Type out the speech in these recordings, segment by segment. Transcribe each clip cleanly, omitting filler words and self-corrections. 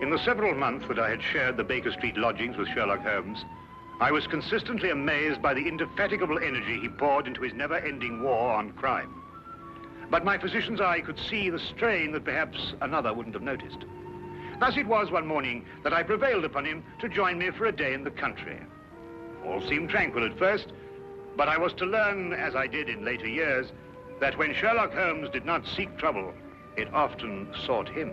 In the several months that I had shared the Baker Street lodgings with Sherlock Holmes, I was consistently amazed by the indefatigable energy he poured into his never-ending war on crime. But my physician's eye could see the strain that perhaps another wouldn't have noticed. Thus it was one morning that I prevailed upon him to join me for a day in the country. All seemed tranquil at first, but I was to learn, as I did in later years, that when Sherlock Holmes did not seek trouble, it often sought him.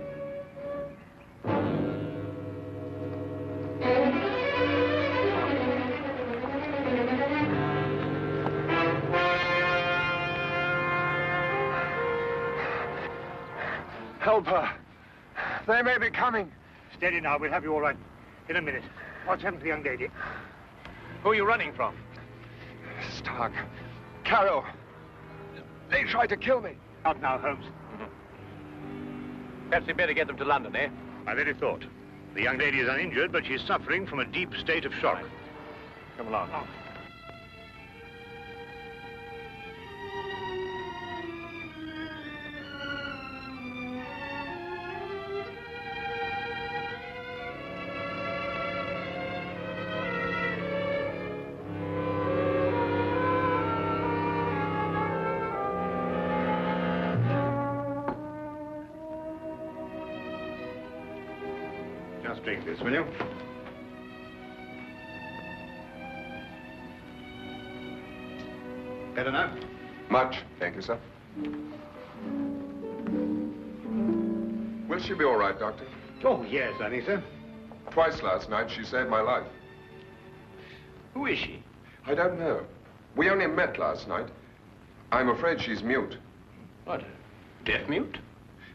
Help her. They may be coming. Steady now, we'll have you all right in a minute. What's happened to the young lady? Who are you running from? Stark. Carroll. They tried to kill me. Out now, Holmes. Perhaps we'd better get them to London, eh? My very thought. The young lady is uninjured, but she's suffering from a deep state of shock. Right. Come along. Oh. Just drink this, will you? Better now? Much, thank you, sir. Will she be all right, Doctor? Oh, yes, I think so. Twice last night she saved my life. Who is she? I don't know. We only met last night. I'm afraid she's mute. What, deaf mute?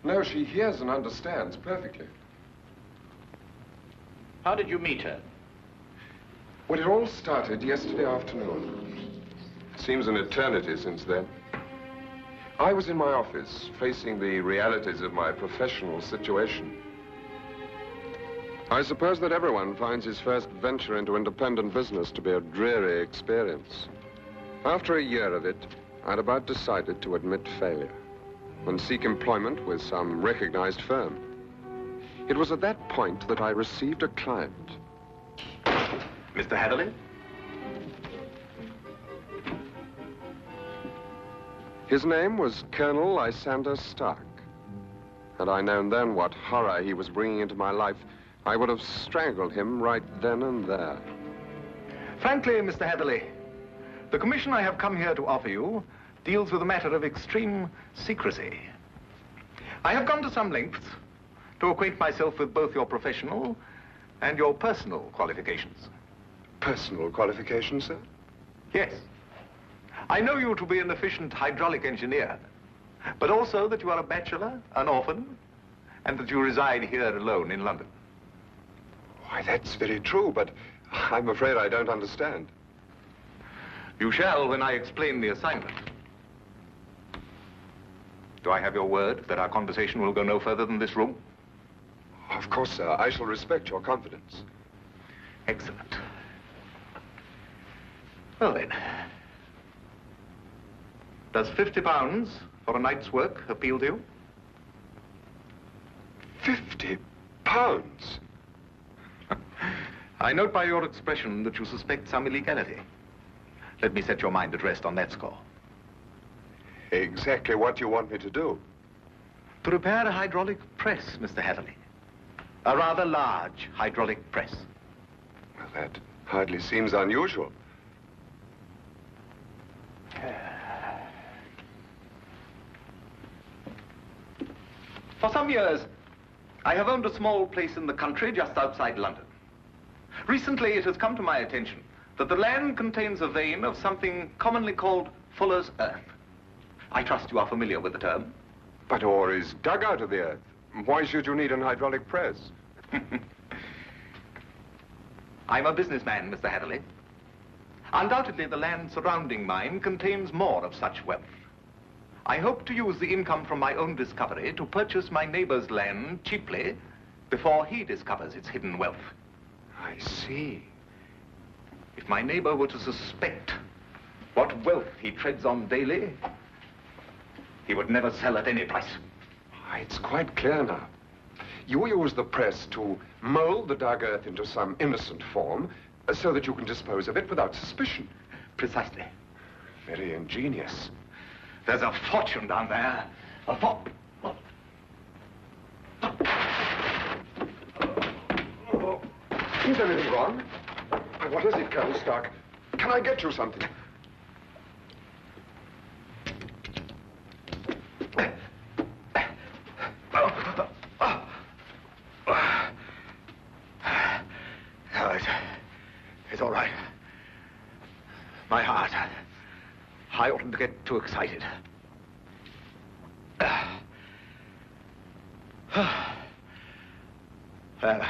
No, she hears and understands perfectly. How did you meet her? Well, it all started yesterday afternoon. Seems an eternity since then. I was in my office, facing the realities of my professional situation. I suppose that everyone finds his first venture into independent business to be a dreary experience. After a year of it, I'd about decided to admit failure and seek employment with some recognized firm. It was at that point that I received a client. Mr. Hatherley? His name was Colonel Lysander Stark. Had I known then what horror he was bringing into my life, I would have strangled him right then and there. Frankly, Mr. Hatherley, the commission I have come here to offer you deals with a matter of extreme secrecy. I have gone to some lengths to acquaint myself with both your professional and your personal qualifications. Personal qualifications, sir? Yes. I know you to be an efficient hydraulic engineer, but also that you are a bachelor, an orphan, and that you reside here alone in London. Why, that's very true, but I'm afraid I don't understand. You shall when I explain the assignment. Do I have your word that our conversation will go no further than this room? Of course, sir. I shall respect your confidence. Excellent. Well, then. Does £50 for a night's work appeal to you? £50? I note by your expression that you suspect some illegality. Let me set your mind at rest on that score. Exactly what do you want me to do? To repair a hydraulic press, Mr. Hatherley. A rather large hydraulic press. Well, that hardly seems unusual. For some years, I have owned a small place in the country just outside London. Recently, it has come to my attention that the land contains a vein of something commonly called fuller's earth. I trust you are familiar with the term. But ore is dug out of the earth. Why should you need an hydraulic press? I'm a businessman, Mr. Hatherley. Undoubtedly, the land surrounding mine contains more of such wealth. I hope to use the income from my own discovery to purchase my neighbor's land cheaply before he discovers its hidden wealth. I see. If my neighbor were to suspect what wealth he treads on daily, he would never sell at any price. It's quite clear now. You use the press to mold the dark earth into some innocent form so that you can dispose of it without suspicion. Precisely. Very ingenious. There's a fortune down there. Is anything wrong? What is it, Colonel Stark? Can I get you something? It's all right. My heart. I oughtn't to get too excited. Well,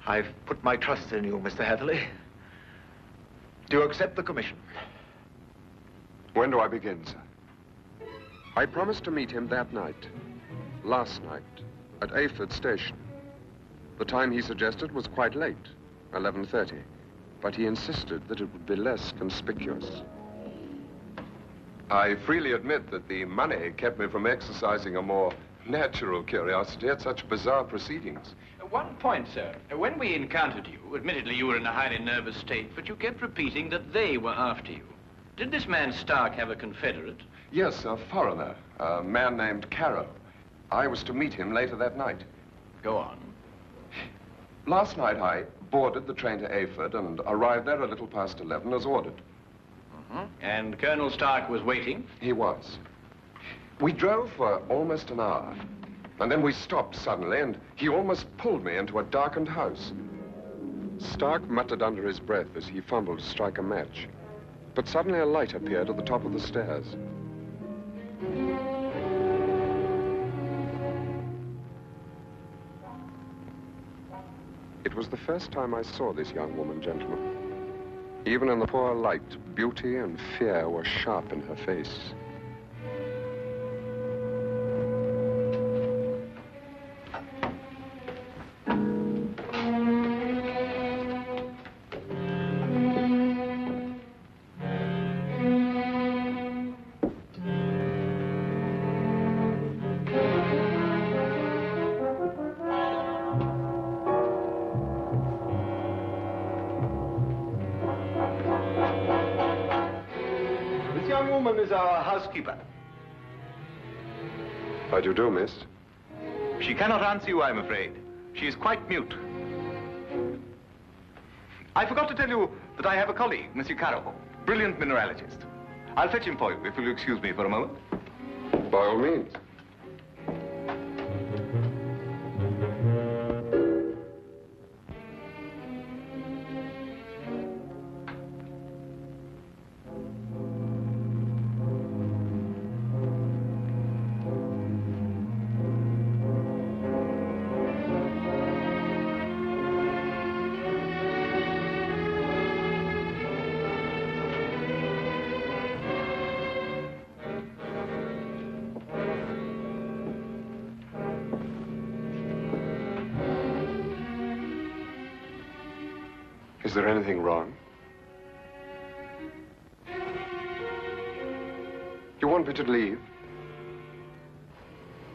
I've put my trust in you, Mr. Heatherley. Do you accept the commission? When do I begin, sir? I promised to meet him that night. Last night, at Ayford Station. The time he suggested was quite late, 11:30. But he insisted that it would be less conspicuous. I freely admit that the money kept me from exercising a more natural curiosity at such bizarre proceedings. One point, sir. When we encountered you, admittedly you were in a highly nervous state, but you kept repeating that they were after you. Did this man Stark have a confederate? Yes, a foreigner, a man named Carrow. I was to meet him later that night. Go on. Last night I boarded the train to Ayford and arrived there a little past 11 as ordered. And Colonel Stark was waiting? He was. We drove for almost an hour, and then we stopped suddenly, and he almost pulled me into a darkened house. Stark muttered under his breath as he fumbled to strike a match, but suddenly a light appeared at the top of the stairs. It was the first time I saw this young woman, gentlemen. Even in the poor light, beauty and fear were sharp in her face. Is our housekeeper. How do you do, miss? She cannot answer you, I'm afraid. She is quite mute. I forgot to tell you that I have a colleague, Monsieur Carroll, brilliant mineralogist. I'll fetch him for you, if you'll excuse me for a moment. By all means. Is there anything wrong? You want me to leave?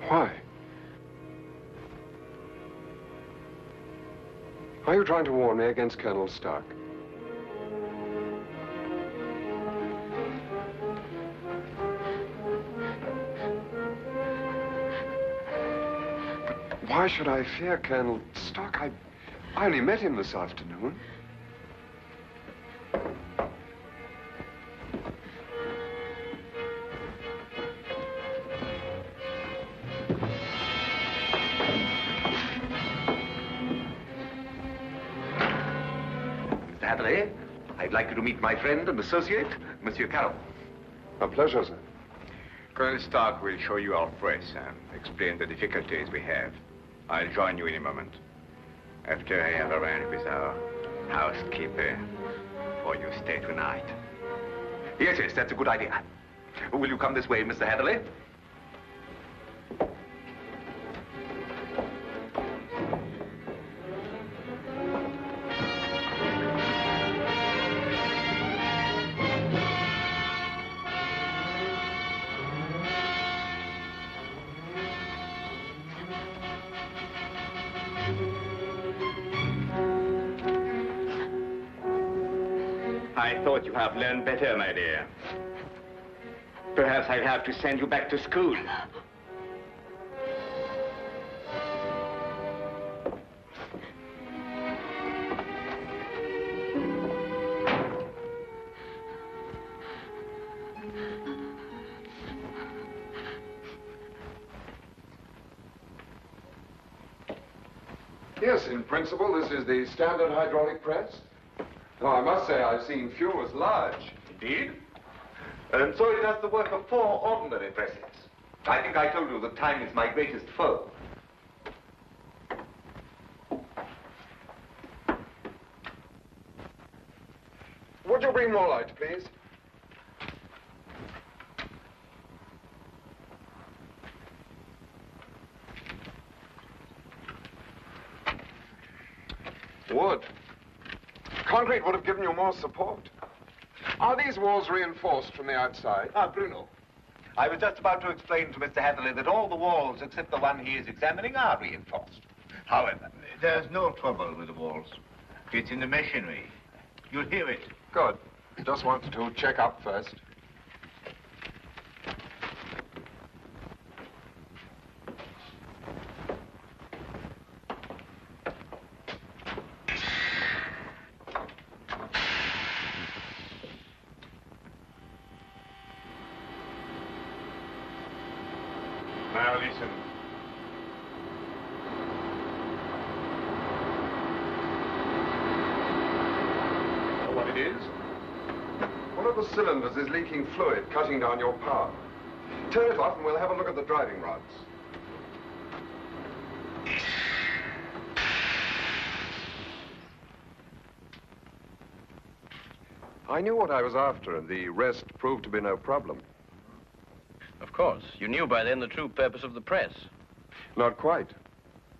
Why? Are you trying to warn me against Colonel Stark? But why should I fear Colonel Stark? I only met him this afternoon. I'd like you to meet my friend and associate, Monsieur Carroll. A pleasure, sir. Colonel Stark will show you our press and explain the difficulties we have. I'll join you in a moment, after I have arranged with our housekeeper for your stay tonight. Yes, that's a good idea. Will you come this way, Mr. Heatherley? I thought you have learned better, my dear. Perhaps I'll have to send you back to school. Yes, in principle, this is the standard hydraulic press. Though I must say I've seen few as large. Indeed. And so it has the work of 4 ordinary presses. I think I told you that time is my greatest foe. Would you bring more light, please? Wood. Concrete would have given you more support. Are these walls reinforced from the outside? Ah, Bruno. I was just about to explain to Mr. Hatherley that all the walls except the one he is examining are reinforced. However, There's no trouble with the walls. It's in the machinery. You'll hear it. Good. Just wanted to check up first. Now listen. Know what it is? One of the cylinders is leaking fluid, cutting down your power. Turn it off and we'll have a look at the driving rods. I knew what I was after, and the rest proved to be no problem. Of course. You knew by then the true purpose of the press. Not quite.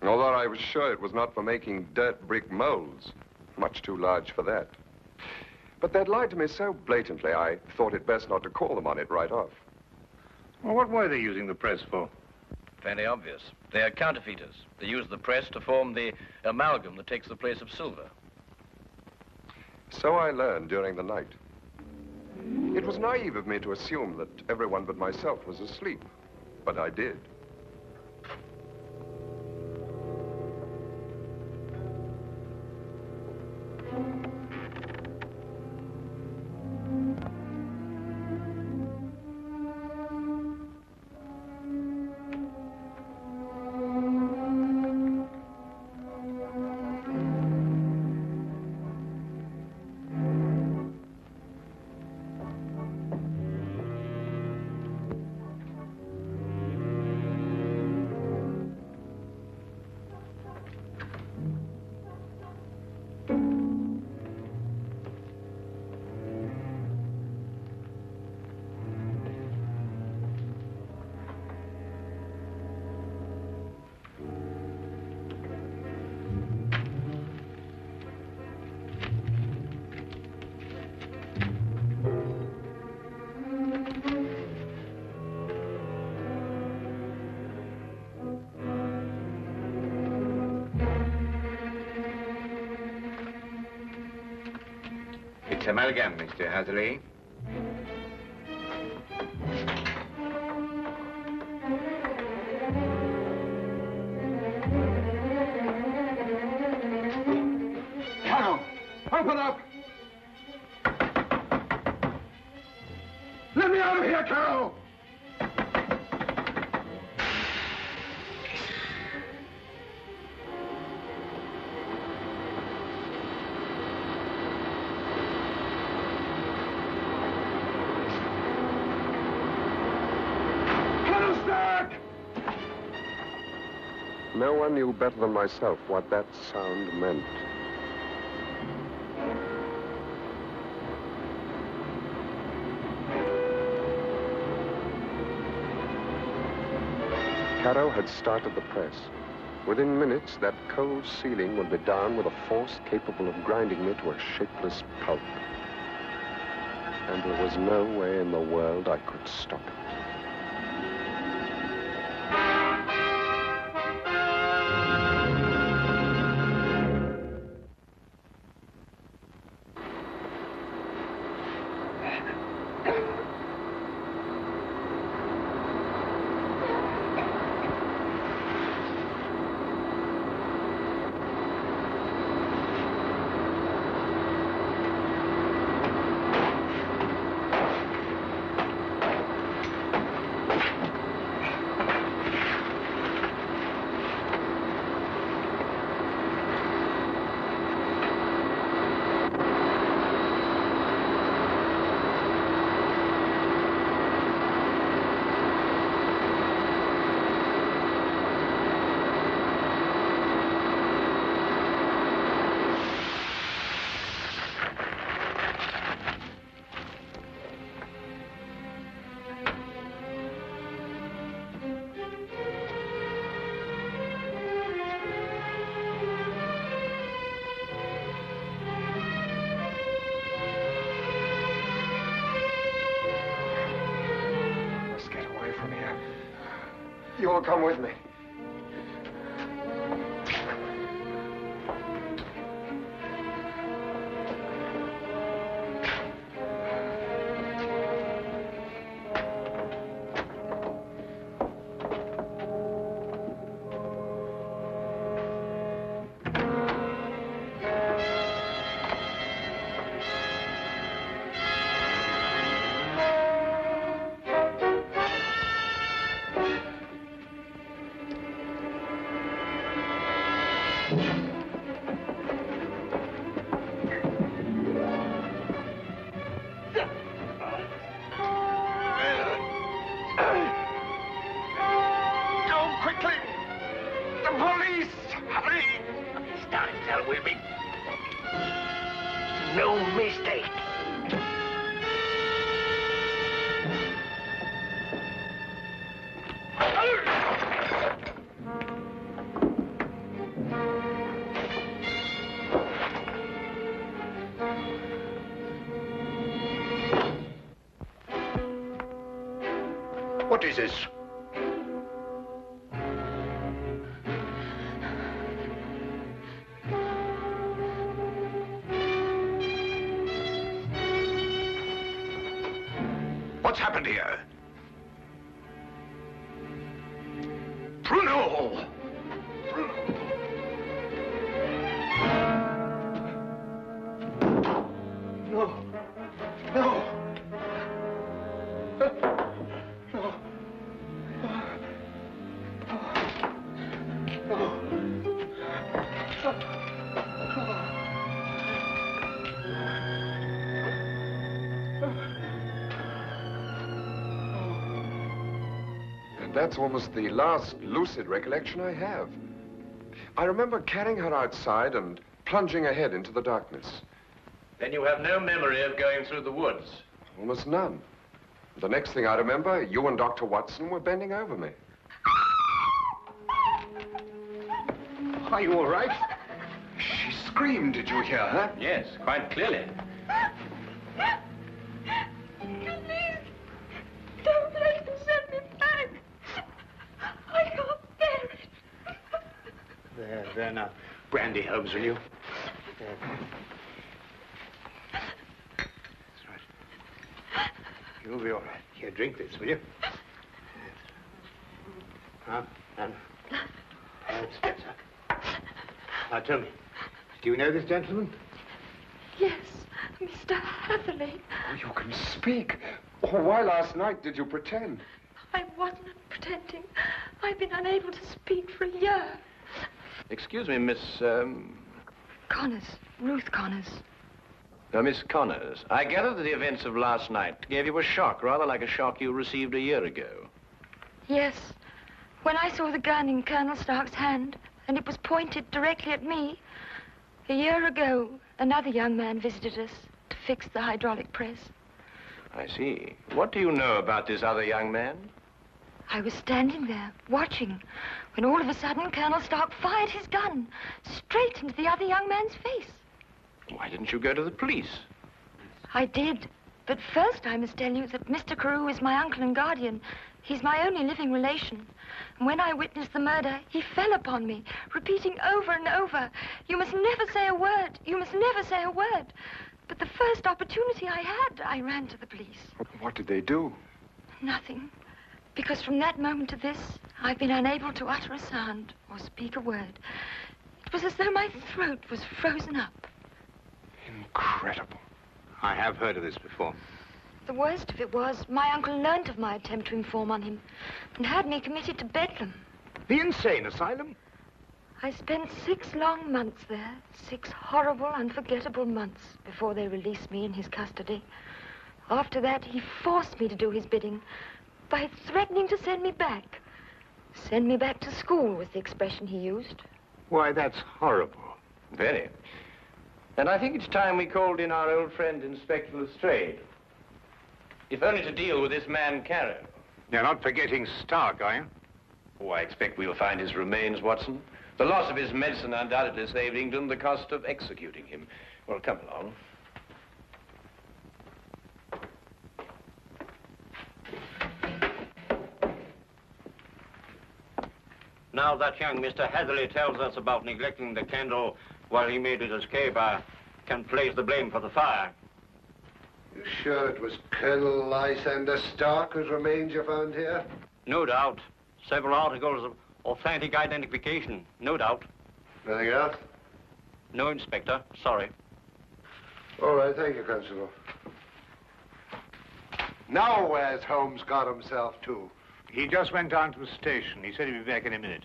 Although I was sure it was not for making dirt brick molds. Much too large for that. But they'd lied to me so blatantly, I thought it best not to call them on it right off. Well, what were they using the press for? Fairly obvious. They are counterfeiters. They use the press to form the amalgam that takes the place of silver. So I learned during the night. It was naive of me to assume that everyone but myself was asleep, but I did. It's amalgam, Mr. Hatherley. Carol, open up! Let me out of here, Carol! No one knew better than myself what that sound meant. Caro had started the press. Within minutes, that cold ceiling would be down with a force capable of grinding me to a shapeless pulp. And there was no way in the world I could stop it. will come with me. What is this? What's happened here? Bruno! No. No. That's almost the last lucid recollection I have. I remember carrying her outside and plunging ahead into the darkness. Then you have no memory of going through the woods? Almost none. The next thing I remember, you and Dr. Watson were bending over me. Are you all right? She screamed, did you hear her? Yes, quite clearly. Please, don't let them send me back. I can't bear it. There now. Brandy, Holmes, will you? There. That's right. You'll be all right. Here, drink this, will you? Now, Spencer. Now, tell me, do you know this gentleman? Yes, Mr. Hatherley. Oh, you can speak. Oh, why last night did you pretend? I wasn't pretending. I've been unable to speak for a year. Excuse me, Miss, Connors. Ruth Connors. Miss Connors. I gather that the events of last night gave you a shock, rather like a shock you received a year ago. Yes. When I saw the gun in Colonel Stark's hand, and it was pointed directly at me, a year ago, another young man visited us to fix the hydraulic press. I see. What do you know about this other young man? I was standing there, watching, when all of a sudden Colonel Stark fired his gun straight into the other young man's face. Why didn't you go to the police? I did. But first I must tell you that Mr. Carew is my uncle and guardian. He's my only living relation. And when I witnessed the murder, he fell upon me, repeating over and over, "You must never say a word. You must never say a word." But the first opportunity I had, I ran to the police. What did they do? Nothing. Because from that moment to this, I've been unable to utter a sound or speak a word. It was as though my throat was frozen up. Incredible. I have heard of this before. The worst of it was, my uncle learnt of my attempt to inform on him and had me committed to Bedlam. The insane asylum? I spent 6 long months there, 6 horrible, unforgettable months before they released me in his custody. After that, he forced me to do his bidding by threatening to send me back. Send me back to school was the expression he used. Why, that's horrible. Very. And I think it's time we called in our old friend, Inspector Lestrade. If only to deal with this man, Carroll. You're not forgetting Stark, are you? Oh, I expect we'll find his remains, Watson. The loss of his medicine undoubtedly saved England the cost of executing him. Well, come along. Now that young Mr. Heatherley tells us about neglecting the candle while he made his escape, I can place the blame for the fire. You sure it was Colonel Lysander Stark whose remains you found here? No doubt. Several articles of authentic identification, no doubt. Anything else? No, Inspector. Sorry. All right, thank you, Constable. Now where's Holmes got himself to? He just went down to the station. He said he'd be back in a minute.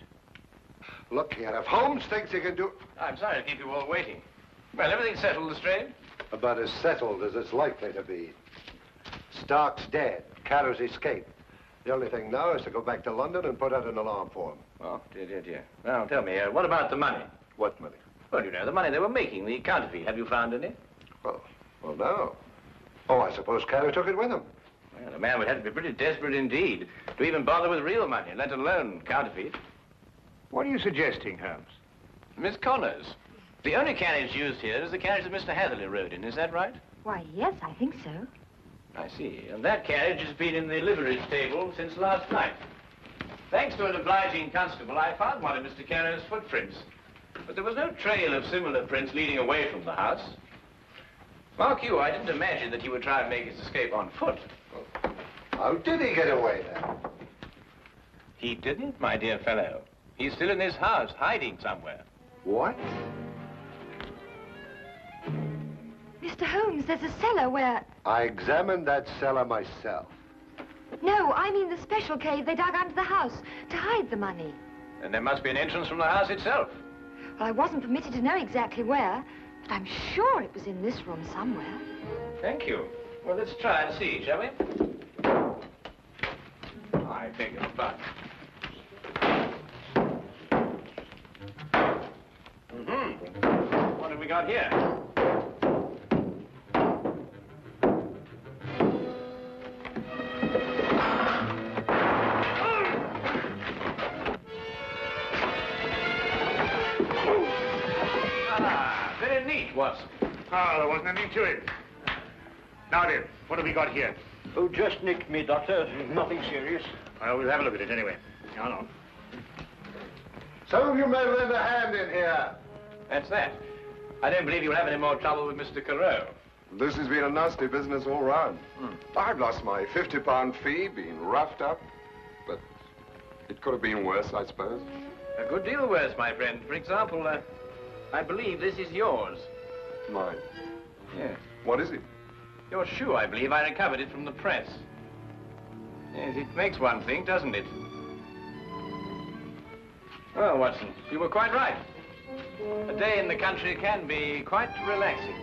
Look here, if Holmes thinks he can do... I'm sorry to keep you all waiting. Well, everything's settled, Lestrade? About as settled as it's likely to be. Stark's dead. Carter's escaped. The only thing now is to go back to London and put out an alarm for him. Oh, dear. Well, tell me, what about the money? What money? Well, you know, the money they were making, the counterfeit. Have you found any? Well, no. Oh, I suppose Carter took it with him. Well, a man would have to be pretty desperate indeed to even bother with real money, let alone counterfeit. What are you suggesting, Holmes? Miss Connors, the only carriage used here is the carriage that Mr. Heatherley rode in. Is that right? Why, yes, I think so. I see. And that carriage has been in the livery stable since last night. Thanks to an obliging constable, I found one of Mr. Carrer's footprints. But there was no trail of similar prints leading away from the house. Mark you, I didn't imagine that he would try and make his escape on foot. How did he get away, then? He didn't, my dear fellow. He's still in this house, hiding somewhere. What? Mr. Holmes, there's a cellar where... I examined that cellar myself. No, I mean the special cave they dug under the house to hide the money. And there must be an entrance from the house itself. Well, I wasn't permitted to know exactly where, but I'm sure it was in this room somewhere. Thank you. Well, let's try and see, shall we? I beg your pardon. What have we got here? Very neat, Watson. Oh, there wasn't anything to it. Now then, what have we got here? Oh, just nicked me, Doctor. Nothing serious. Well, we'll have a look at it anyway. Hold on. Some of you may lend a hand in here. That's that. I don't believe you'll have any more trouble with Mr. Carew. This has been a nasty business all round. I've lost my £50 fee, been roughed up, but it could have been worse, I suppose. A good deal worse, my friend. For example, I believe this is yours. Mine. Yes. What is it? Your shoe, I believe. I recovered it from the press. Yes, it makes one think, doesn't it? Well, Watson, you were quite right. A day in the country can be quite relaxing.